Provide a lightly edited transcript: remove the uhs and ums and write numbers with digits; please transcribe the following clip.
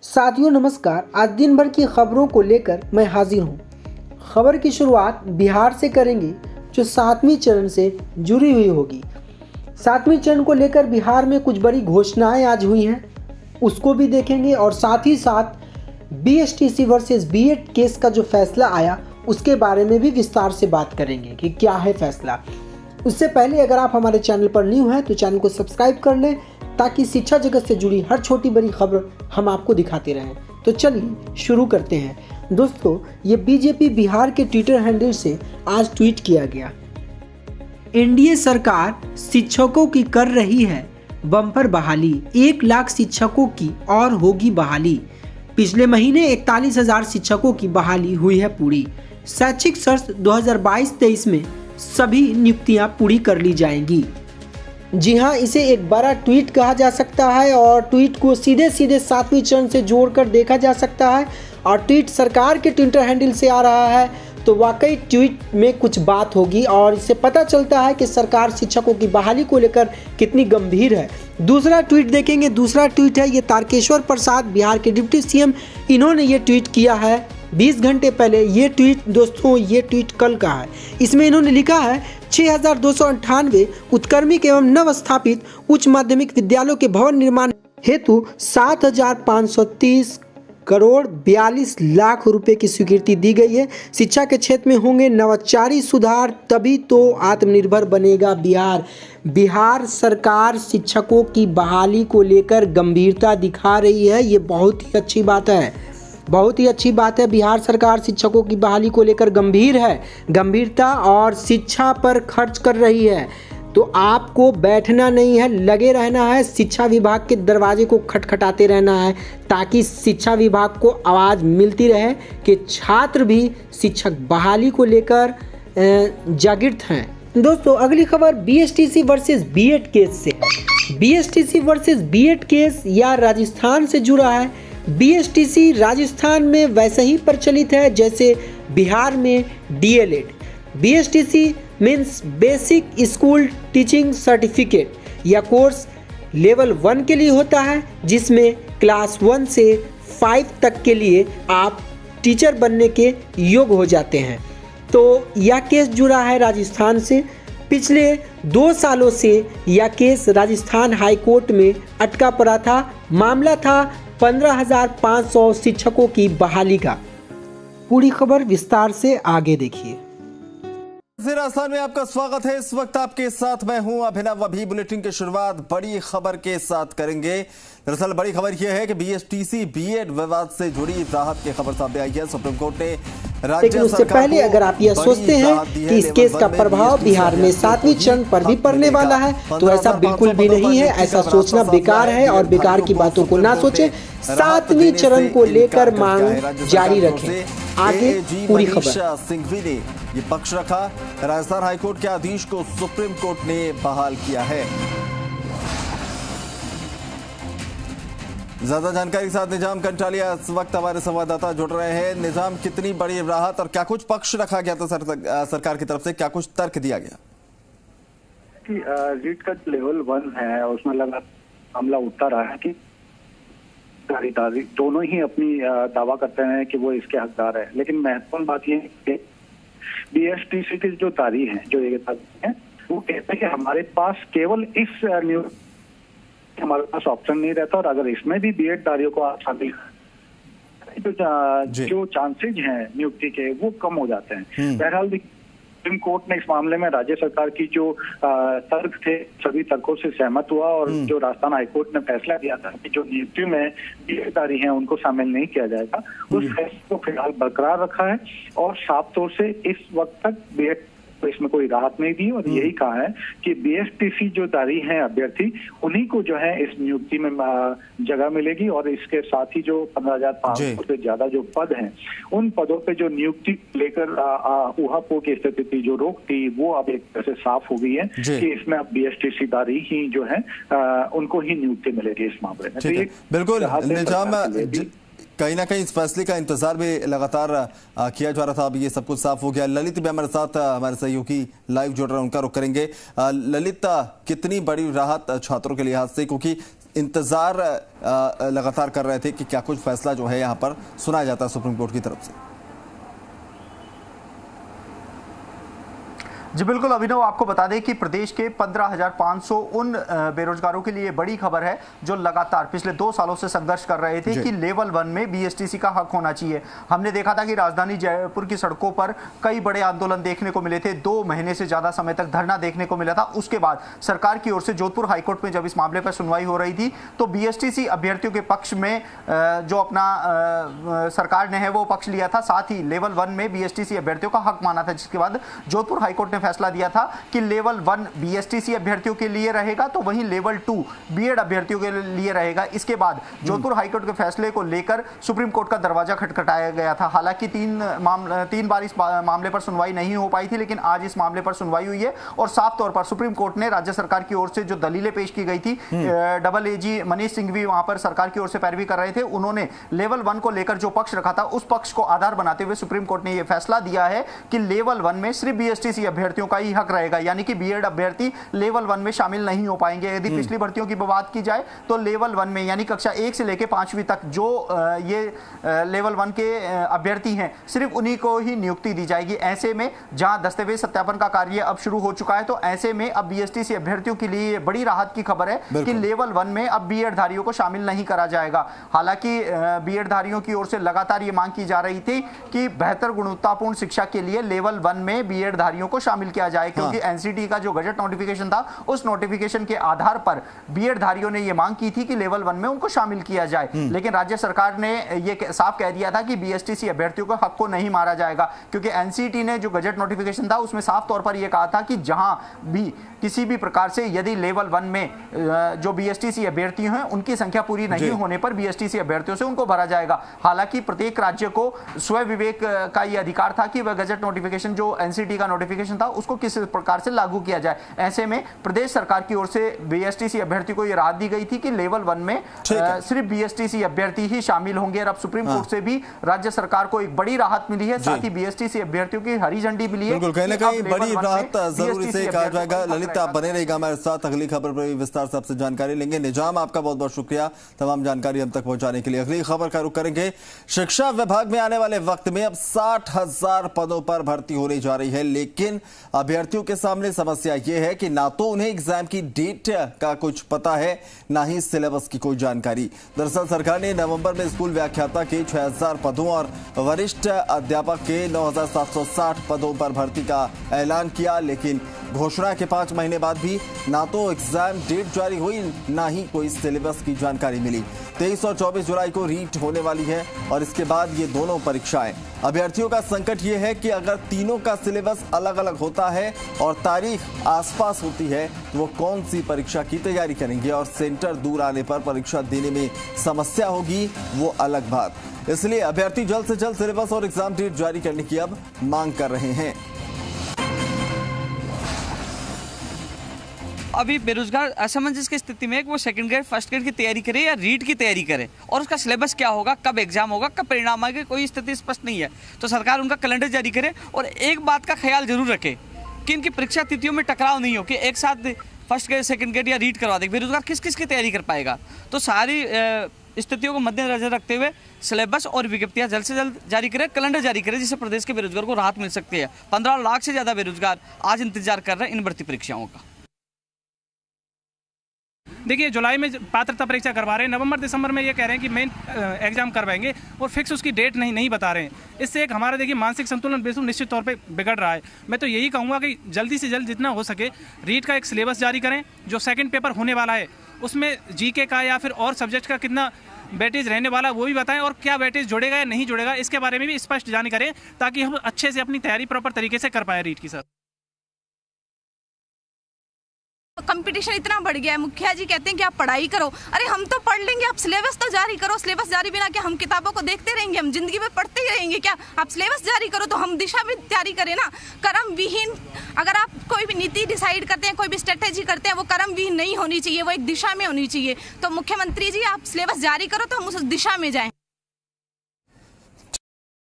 साथियों नमस्कार। आज दिन भर की खबरों को लेकर मैं हाजिर हूँ। खबर की शुरुआत बिहार से करेंगे जो 7वें चरण से जुड़ी हुई होगी। 7वें चरण को लेकर बिहार में कुछ बड़ी घोषणाएं आज हुई हैं, उसको भी देखेंगे और साथ ही साथ बीएसटीसी वर्सेस बीएड केस का जो फैसला आया उसके बारे में भी विस्तार से बात करेंगे कि क्या है फैसला। उससे पहले अगर आप हमारे चैनल पर न्यू हैं तो चैनल को सब्सक्राइब कर लें ताकि शिक्षा जगत से जुड़ी हर छोटी बड़ी खबर हम आपको दिखाते रहें। तो चलिए शुरू करते हैं। दोस्तों, ये बीजेपी बिहार के ट्विटर हैंडल से आज ट्वीट किया गया। एनडीए सरकार शिक्षकों की कर रही है बम्पर बहाली, 1 लाख शिक्षकों की और होगी बहाली। पिछले महीने 41,000 शिक्षकों की बहाली हुई है पूरी। शैक्षिक वर्ष 2022-23 में सभी नियुक्तियां पूरी कर ली जाएंगी। जी हाँ, इसे एक बड़ा ट्वीट कहा जा सकता है और ट्वीट को सीधे 7वें चरण से जोड़कर देखा जा सकता है। और ट्वीट सरकार के ट्विटर हैंडल से आ रहा है तो वाकई ट्वीट में कुछ बात होगी और इससे पता चलता है कि सरकार शिक्षकों की बहाली को लेकर कितनी गंभीर है। दूसरा ट्वीट देखेंगे। दूसरा ट्वीट है ये तारकेश्वर प्रसाद, बिहार के डिप्टी सीएम, इन्होंने ये ट्वीट किया है 20 घंटे पहले। ये ट्वीट दोस्तों, ये ट्वीट कल का है। इसमें इन्होंने लिखा है 6,298 उत्क्रमिक एवं नव स्थापित उच्च माध्यमिक विद्यालयों के भवन निर्माण हेतु 7,530 करोड़ 42 लाख रुपए की स्वीकृति दी गई है। शिक्षा के क्षेत्र में होंगे नवाचारी सुधार, तभी तो आत्मनिर्भर बनेगा बिहार। बिहार सरकार शिक्षकों की बहाली को लेकर गंभीरता दिखा रही है। ये बहुत ही अच्छी बात है, बहुत ही अच्छी बात है। बिहार सरकार शिक्षकों की बहाली को लेकर गंभीर है, गंभीरता और शिक्षा पर खर्च कर रही है। तो आपको बैठना नहीं है, लगे रहना है, शिक्षा विभाग के दरवाजे को खटखटाते रहना है ताकि शिक्षा विभाग को आवाज़ मिलती रहे कि छात्र भी शिक्षक बहाली को लेकर जागृत हैं। दोस्तों, अगली खबर बीएसटीसी वर्सेस बीएड केस से है। बीएसटीसी वर्सेस बीएड केस या राजस्थान से जुड़ा है। बीएसटीसी राजस्थान में वैसे ही प्रचलित है जैसे बिहार में DElEd. BSTC means basic school teaching certificate. यह कोर्स लेवल 1 के लिए होता है जिसमें क्लास 1 से 5 तक के लिए आप टीचर बनने के योग्य हो जाते हैं। तो यह केस जुड़ा है राजस्थान से। पिछले 2 सालों से यह केस राजस्थान हाई कोर्ट में अटका पड़ा था। मामला था 15,500 शिक्षकों की बहाली का। पूरी खबर विस्तार से आगे देखिए। राजस्थान में आपका स्वागत है। इस वक्त आपके साथ मैं हूं अभिनव। अभी बुलेटिन की शुरुआत बड़ी खबर के साथ करेंगे। दरअसल बड़ी खबर यह है कि बीएसटीसी बीएड विवाद से जुड़ी राहत की खबर सामने आई है। सुप्रीम कोर्ट ने लेकिन उससे पहले अगर आप यह सोचते हैं कि इस केस का प्रभाव बिहार में 7वें चरण पर भी पड़ने वाला है तो ऐसा बिल्कुल भी नहीं है। ऐसा सोचना बेकार है और बेकार की बातों को ना सोचें। 7वें चरण को लेकर मांग जारी रखें। आगे पूरी खबर। सिंघवी ने ये पक्ष रखा। राजस्थान हाईकोर्ट के आदेश को सुप्रीम कोर्ट ने बहाल किया है। ज्यादा जानकारी के साथ निजाम कंटालिया इस वक्त हमारे संवाददाता जुड़ रहे हैं। निजाम, कितनी बड़ी राहत और क्या कुछ पक्ष रखा गया था सरकार की तरफ से, क्या कुछ तर्क दिया गया? रीट का लेवल 1 है उसमें लगा मामला उठता रहा है कि दोनों ही अपनी दावा करते हैं कि वो इसके हकदार है। लेकिन महत्वपूर्ण बात यह है कि बीएसटीसी की जो तारीख है, जो ये तारीख है, वो कहते हैं कि हमारे पास केवल इस हमारे पास ऑप्शन नहीं रहता और अगर इसमें भी बीएड दारियों को शामिल जो चांसेज हैं नियुक्ति के वो कम हो जाते हैं। बहरहाल सुप्रीम कोर्ट ने इस मामले में राज्य सरकार की जो तर्क थे सभी तर्कों से सहमत हुआ और जो राजस्थान हाईकोर्ट ने फैसला दिया था कि जो नियुक्ति में बीएडधारी हैं उनको शामिल नहीं किया जाएगा, उस फैसले को फिलहाल बरकरार रखा है और साफ तौर से इस वक्त तक बीएड तो इसमें कोई राहत नहीं दी और यही कहा है कि बीएसटीसी जो दारी हैं अभ्यर्थी उन्हीं को जो है इस नियुक्ति में जगह मिलेगी और इसके साथ ही जो 15,500 से ज्यादा जो पद हैं उन पदों पे जो नियुक्ति लेकर ऊहापोह की स्थिति थी, जो रोक थी, वो अब एक तरह से साफ हो गई है कि इसमें अब बीएसटीसी दारी ही जो है उनको ही नियुक्ति मिलेगी इस मामले में। तो बिल्कुल निजाम, कहीं ना कहीं इस फैसले का इंतजार भी लगातार किया जा रहा था। अब ये सब कुछ साफ हो गया। ललित भी हमारे साथ, हमारे सहयोगी लाइव जुड़ रहे हैं, उनका रुख करेंगे। ललित, कितनी बड़ी राहत छात्रों के लिहाज से, क्योंकि इंतजार लगातार कर रहे थे कि क्या कुछ फैसला जो है यहाँ पर सुनाया जाता है सुप्रीम कोर्ट की तरफ से। जी बिल्कुल अभिनव, आपको बता दें कि प्रदेश के 15,500 उन बेरोजगारों के लिए बड़ी खबर है जो लगातार पिछले 2 सालों से संघर्ष कर रहे थे कि लेवल 1 में बीएसटीसी का हक होना चाहिए। हमने देखा था कि राजधानी जयपुर की सड़कों पर कई बड़े आंदोलन देखने को मिले थे, 2 महीने से ज्यादा समय तक धरना देखने को मिला था। उसके बाद सरकार की ओर से जोधपुर हाईकोर्ट में जब इस मामले पर सुनवाई हो रही थी तो बीएसटीसी अभ्यर्थियों के पक्ष में जो अपना सरकार ने है वो पक्ष लिया था, साथ ही लेवल 1 में बीएसटीसी अभ्यर्थियों का हक माना था, जिसके बाद जोधपुर हाईकोर्ट ने फैसला दिया था कि लेवल 1 बीएसटीसी अभ्यर्थियों के लिए रहेगा तो वहीं लेवल 2 बीएड अभ्यर्थियों के लिए रहेगा। इसके बाद जोधपुर हाईकोर्ट के फैसले को लेकर सुप्रीम कोर्ट का दरवाजा खटखटाया गया था। हालांकि 3 बार इस मामले पर सुनवाई नहीं हो पाई थी, लेकिन आज इस मामले पर सुनवाई हुई है और साफ तौर पर सुप्रीम कोर्ट ने राज्य सरकार की ओर से जो दलीलें पेश की गई थी, डबल एजी मनीष सिंह भी वहां पर सरकार की ओर से पैरवी कर रहे थे, उन्होंने लेवल 1 को लेकर जो पक्ष रखा था उस पक्ष को आधार बनाते हुए सुप्रीम कोर्ट ने यह फैसला दिया है कि लेवल 1 में सिर्फ बीएसटीसी अभ्यर्थियों का ही हक रहेगा, यानी कि बीएड अभ्यर्थी लेवल 1 में शामिल नहीं हो पाएंगे। यदि पिछली भर्तियों की बात की जाए तो लेवल 1 में यानी कक्षा 1 से लेकर 5वीं तक जो ये लेवल 1 के अभ्यर्थी हैं सिर्फ उन्हीं को ही नियुक्ति दी जाएगी। ऐसे में जहां दस्तावेज सत्यापन का कार्य अब शुरू हो चुका है तो ऐसे में अब बीएसटीसी अभ्यर्थियों के लिए बड़ी राहत की खबर है कि लेवल 1 में अब बीएड धारियों को शामिल नहीं करा जाएगा। हालांकि बीएड धारियों की ओर से लगातार ये मांग की जा रही थी कि बेहतर गुणवत्तापूर्ण शिक्षा के लिए लेवल 1 में बीएड धारियों को शामिल किया जाए, क्योंकि एनसीटी का जो गजट नोटिफिकेशन था उस नोटिफिकेशन के आधार पर बीएड धारियों ने यह मांग की थी कि लेवल 1 में उनको शामिल किया जाए, लेकिन राज्य सरकार ने यह साफ कह दिया था कि बीएसटीसी अभ्यर्थियों को हक को नहीं मारा जाएगा, क्योंकि एनसीटी ने जो गजट नोटिफिकेशन था उसमें साफ तौर पर यह कहा था कि जहां भी किसी भी प्रकार से यदि लेवल 1 में जो बीएसटीसी अभ्यर्थी हैं उनकी संख्या पूरी नहीं होने पर बीएसटीसी अभ्यर्थियों से उनको भरा जाएगा। हालांकि प्रत्येक राज्य को स्वयं विवेक का यह अधिकार था कि वह गजट नोटिफिकेशन जो एनसीटी का नोटिफिकेशन था उसको किस प्रकार से लागू किया जाए। ऐसे में प्रदेश सरकार की ओर से बीएसटीसी अभ्यर्थी को यह राहत दी गई थी कि लेवल 1 में सिर्फ बीएसटीसी अभ्यर्थी ही शामिल होंगे और अब सुप्रीम कोर्ट से भी राज्य सरकार को एक बड़ी राहत मिली है, साथ ही बीएसटीसी अभ्यर्थियों की हरी झंडी मिली है। बिल्कुल, कहीं ना कहीं बड़ी राहत जरूर इसे कहा जाएगा। ललित, आप बने रहिएगा हमारे साथ, अगली खबर पर विस्तार से आपसे जानकारी लेंगे। निजाम, आपका बहुत बहुत शुक्रिया तमाम जानकारी हम तक पहुंचाने के लिए। अगली खबर का रुख करेंगे। शिक्षा विभाग में आने वाले वक्त में अब 60,000 पदों पर भर्ती होने जा रही है, लेकिन अभ्यर्थियों के सामने समस्या यह है कि ना तो उन्हें एग्जाम की डेट का कुछ पता है, ना ही सिलेबस की कोई जानकारी। दरअसल सरकार ने नवंबर में स्कूल व्याख्याता के 6,000 पदों और वरिष्ठ अध्यापक के 9,760 पदों पर भर्ती का ऐलान किया, लेकिन घोषणा के 5 महीने बाद भी ना तो एग्जाम डेट जारी हुई, ना ही कोई सिलेबस की जानकारी मिली। 23 और 24 जुलाई को रीट होने वाली है और इसके बाद ये दोनों परीक्षाएं। अभ्यर्थियों का संकट ये है कि अगर तीनों का सिलेबस अलग अलग होता है और तारीख आसपास होती है तो वो कौन सी परीक्षा की तैयारी करेंगे और सेंटर दूर आने पर परीक्षा देने में समस्या होगी, वो अलग बात। इसलिए अभ्यर्थी जल्द से जल्द सिलेबस और एग्जाम डेट जारी करने की अब मांग कर रहे हैं। अभी बेरोजगार असमंजस की स्थिति में वो सेकंड ग्रेड फर्स्ट ग्रेड की तैयारी करे या रीट की तैयारी करे और उसका सिलेबस क्या होगा, कब एग्जाम होगा, कब परिणाम आएगा, कोई स्थिति स्पष्ट नहीं है। तो सरकार उनका कैलेंडर जारी करे और एक बात का ख्याल जरूर रखे कि इनकी परीक्षा तिथियों में टकराव नहीं हो कि एक साथ फर्स्ट ग्रेड सेकंड ग्रेड या रीट करवा दे। बेरोजगार किस किस की तैयारी कर पाएगा। तो सारी स्थितियों को मद्देनजर रखते हुए सिलेबस और विज्ञप्तियां जल्द से जल्द जारी करें, कैलेंडर जारी करें, जिससे प्रदेश के बेरोजगार को राहत मिल सकती है। 15 लाख से ज्यादा बेरोजगार आज इंतजार कर रहे हैं इन भर्ती परीक्षाओं का। देखिए, जुलाई में पात्रता परीक्षा करवा रहे हैं, नवंबर दिसंबर में ये कह रहे हैं कि मेन एग्जाम करवाएंगे और फिक्स उसकी डेट नहीं बता रहे हैं। इससे एक हमारा देखिए मानसिक संतुलन बिल्कुल निश्चित तौर पे बिगड़ रहा है। मैं तो यही कहूँगा कि जल्दी से जल्द जितना हो सके रीट का एक सिलेबस जारी करें। जो सेकंड पेपर होने वाला है उसमें जीके का या फिर और सब्जेक्ट का कितना वेटेज रहने वाला वो भी बताएं और क्या वेटेज जुड़ेगा या नहीं जुड़ेगा इसके बारे में भी स्पष्ट जानकारी करें, ताकि हम अच्छे से अपनी तैयारी प्रॉपर तरीके से कर पाएँ रीट की। सर, कंपटीशन इतना बढ़ गया है, मुखिया जी कहते हैं कि आप पढ़ाई करो। अरे हम तो पढ़ लेंगे, आप सिलेबस तो जारी करो। सिलेबस जारी बिना क्या हम किताबों को देखते रहेंगे, हम जिंदगी में पढ़ते ही रहेंगे क्या? आप सिलेबस जारी करो तो हम दिशा में तैयारी करें ना। कर्म विहीन अगर आप कोई भी नीति डिसाइड करते हैं, कोई भी स्ट्रेटेजी करते हैं, वो कर्म विहीन नहीं होनी चाहिए, वो एक दिशा में होनी चाहिए। तो मुख्यमंत्री जी आप सिलेबस जारी करो तो हम उस दिशा में जाएं।